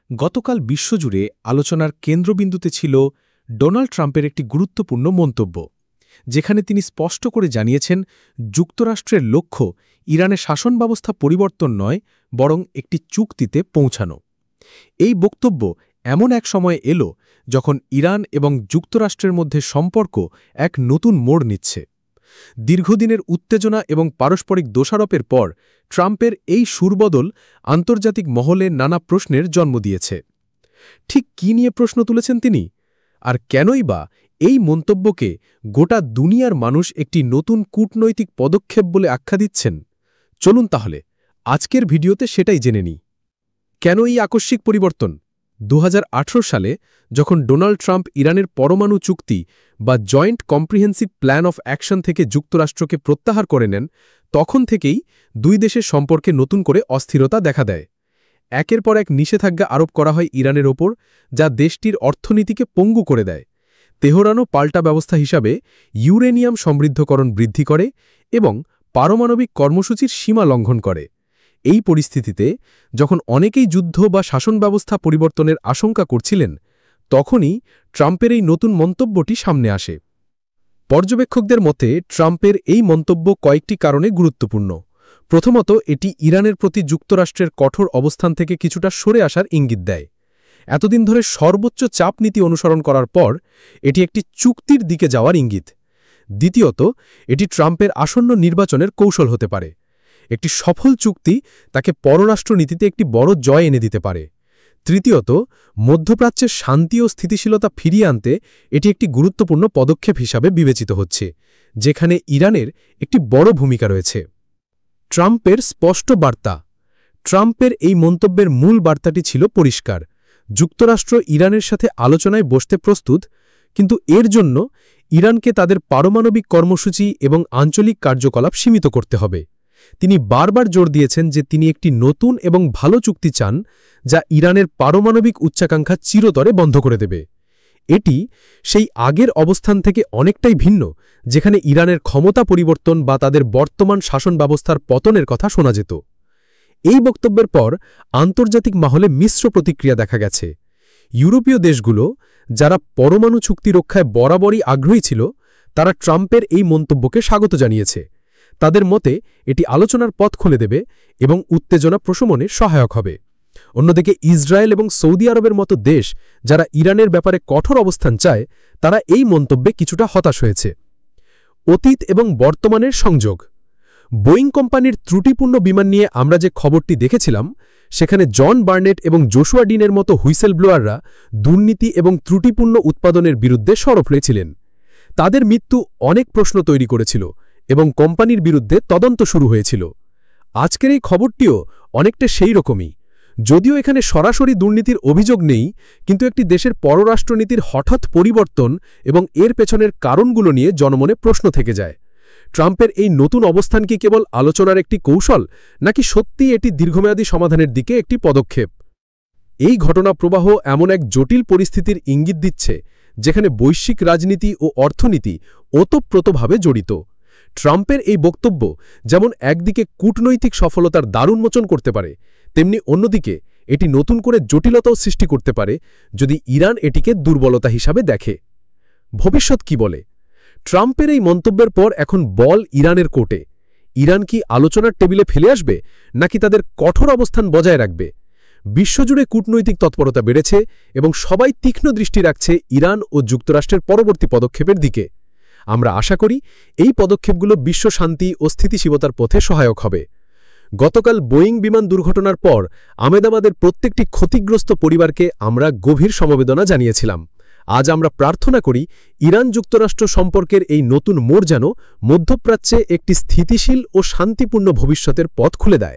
গতকাল বিশ্বজুড়ে আলোচনার কেন্দ্রবিন্দুতে ছিল ডোনাল্ড ট্রাম্পের একটি গুরুত্বপূর্ণ মন্তব্য, যেখানে তিনি স্পষ্ট করে জানিয়েছেন যুক্তরাষ্ট্রের লক্ষ্য ইরানের শাসন ব্যবস্থা পরিবর্তন নয়, বরং একটি চুক্তিতে পৌঁছানো। এই বক্তব্য এমন এক সময় এল যখন ইরান এবং যুক্তরাষ্ট্রের মধ্যে সম্পর্ক এক নতুন মোড় নিচ্ছে। দীর্ঘদিনের উত্তেজনা এবং পারস্পরিক দোষারোপের পর ট্রাম্পের এই সুরবদল আন্তর্জাতিক মহলে নানা প্রশ্নের জন্ম দিয়েছে। ঠিক কী নিয়ে প্রশ্ন তুলেছেন তিনি, আর কেনই বা এই মন্তব্যকে গোটা দুনিয়ার মানুষ একটি নতুন কূটনৈতিক পদক্ষেপ বলে আখ্যা দিচ্ছেন? চলুন তাহলে আজকের ভিডিওতে সেটাই জেনে নিই। কেন এই আকস্মিক পরিবর্তন? 2018 সালে যখন ডোনাল্ড ট্রাম্প ইরানের পরমাণু চুক্তি বা joint comprehensive plan of action থেকে যুক্তরাষ্ট্রকে প্রত্যাহার করে নেন, তখন থেকেই দুই দেশের সম্পর্কে নতুন করে অস্থিরতা দেখা দেয়। একের পর এক নিষেধাজ্ঞা আরোপ করা হয় ইরানের ওপর, যা দেশটির অর্থনীতিকে পঙ্গু করে দেয়। তেহরানও পাল্টা ব্যবস্থা হিসাবে ইউরেনিয়াম সমৃদ্ধকরণ বৃদ্ধি করে এবং পারমাণবিক কর্মসূচির সীমা লঙ্ঘন করে। এই পরিস্থিতিতে যখন অনেকেই যুদ্ধ বা শাসন ব্যবস্থা পরিবর্তনের আশঙ্কা করছিলেন, তখনই ট্রাম্পের এই নতুন মন্তব্যটি সামনে আসে। পর্যবেক্ষকদের মতে ট্রাম্পের এই মন্তব্য কয়েকটি কারণে গুরুত্বপূর্ণ। প্রথমত, এটি ইরানের প্রতি যুক্তরাষ্ট্রের কঠোর অবস্থান থেকে কিছুটা সরে আসার ইঙ্গিত দেয়। এতদিন ধরে সর্বোচ্চ চাপ নীতি অনুসরণ করার পর এটি একটি চুক্তির দিকে যাওয়ার ইঙ্গিত। দ্বিতীয়ত, এটি ট্রাম্পের আসন্ন নির্বাচনের কৌশল হতে পারে। একটি সফল চুক্তি তাকে পররাষ্ট্রনীতিতে একটি বড় জয় এনে দিতে পারে। তৃতীয়ত, মধ্যপ্রাচ্যের শান্তি ও স্থিতিশীলতা ফিরিয়ে আনতে এটি একটি গুরুত্বপূর্ণ পদক্ষেপ হিসাবে বিবেচিত হচ্ছে, যেখানে ইরানের একটি বড় ভূমিকা রয়েছে। ট্রাম্পের স্পষ্ট বার্তা। ট্রাম্পের এই মন্তব্যের মূল বার্তাটি ছিল পরিষ্কার: যুক্তরাষ্ট্র ইরানের সাথে আলোচনায় বসতে প্রস্তুত, কিন্তু এর জন্য ইরানকে তাদের পারমাণবিক কর্মসূচি এবং আঞ্চলিক কার্যকলাপ সীমিত করতে হবে। তিনি বারবার জোর দিয়েছেন যে তিনি একটি নতুন এবং ভালো চুক্তি চান, যা ইরানের পারমাণবিক উচ্চাকাঙ্ক্ষা চিরতরে বন্ধ করে দেবে। এটি সেই আগের অবস্থান থেকে অনেকটাই ভিন্ন, যেখানে ইরানের ক্ষমতা পরিবর্তন বা তাদের বর্তমান শাসন ব্যবস্থার পতনের কথা শোনা যেত। এই বক্তব্যের পর আন্তর্জাতিক মহলে মিশ্র প্রতিক্রিয়া দেখা গেছে। ইউরোপীয় দেশগুলো, যারা পরমাণু চুক্তি রক্ষায় বরাবরই আগ্রহী ছিল, তারা ট্রাম্পের এই মন্তব্যকে স্বাগত জানিয়েছে। তাদের মতে এটি আলোচনার পথ খুলে দেবে এবং উত্তেজনা প্রশমনে সহায়ক হবে। অন্যদিকে ইসরায়েল এবং সৌদি আরবের মতো দেশ, যারা ইরানের ব্যাপারে কঠোর অবস্থান চায়, তারা এই মন্তব্যে কিছুটা হতাশ হয়েছে। অতীত এবং বর্তমানের সংযোগ। বোয়িং কোম্পানির ত্রুটিপূর্ণ বিমান নিয়ে আমরা যে খবরটি দেখেছিলাম, সেখানে জন বার্নেট এবং জোশুয়া ডিনের মতো হুইসেল ব্লোয়াররা দুর্নীতি এবং ত্রুটিপূর্ণ উৎপাদনের বিরুদ্ধে সরব হয়েছিলেন। তাদের মৃত্যু অনেক প্রশ্ন তৈরি করেছিল এবং কোম্পানির বিরুদ্ধে তদন্ত শুরু হয়েছিল। আজকের এই খবরটিও অনেকটা সেই রকমই। যদিও এখানে সরাসরি দুর্নীতির অভিযোগ নেই, কিন্তু একটি দেশের পররাষ্ট্রনীতির হঠাৎ পরিবর্তন এবং এর পেছনের কারণগুলো নিয়ে জনমনে প্রশ্ন থেকে যায়। ট্রাম্পের এই নতুন অবস্থান কি কেবল আলোচনার একটি কৌশল, নাকি সত্যিই এটি দীর্ঘমেয়াদী সমাধানের দিকে একটি পদক্ষেপ? এই ঘটনা প্রবাহ এমন এক জটিল পরিস্থিতির ইঙ্গিত দিচ্ছে, যেখানে বৈশ্বিক রাজনীতি ও অর্থনীতি ওতপ্রোতভাবে জড়িত। ট্রাম্পের এই বক্তব্য যেমন একদিকে কূটনৈতিক সফলতার দ্বারুন্মোচন করতে পারে, তেমনি অন্যদিকে এটি নতুন করে জটিলতাও সৃষ্টি করতে পারে যদি ইরান এটিকে দুর্বলতা হিসাবে দেখে। ভবিষ্যৎ কি বলে? ট্রাম্পের এই মন্তব্যের পর এখন বল ইরানের কোর্টে। ইরান কি আলোচনার টেবিলে ফেলে আসবে, নাকি তাদের কঠোর অবস্থান বজায় রাখবে? বিশ্বজুড়ে কূটনৈতিক তৎপরতা বেড়েছে এবং সবাই তীক্ষ্ণ দৃষ্টি রাখছে ইরান ও যুক্তরাষ্ট্রের পরবর্তী পদক্ষেপের দিকে। আমরা আশা করি এই পদক্ষেপগুলো বিশ্ব শান্তি ও স্থিতিশীলতার পথে সহায়ক হবে। গতকাল বোয়িং বিমান দুর্ঘটনার পর আহমেদাবাদের প্রত্যেকটি ক্ষতিগ্রস্ত পরিবারকে আমরা গভীর সমবেদনা জানিয়েছিলাম। আজ আমরা প্রার্থনা করি ইরান যুক্তরাষ্ট্র সম্পর্কের এই নতুন মোড় যেন মধ্যপ্রাচ্যে একটি স্থিতিশীল ও শান্তিপূর্ণ ভবিষ্যতের পথ খুলে দেয়।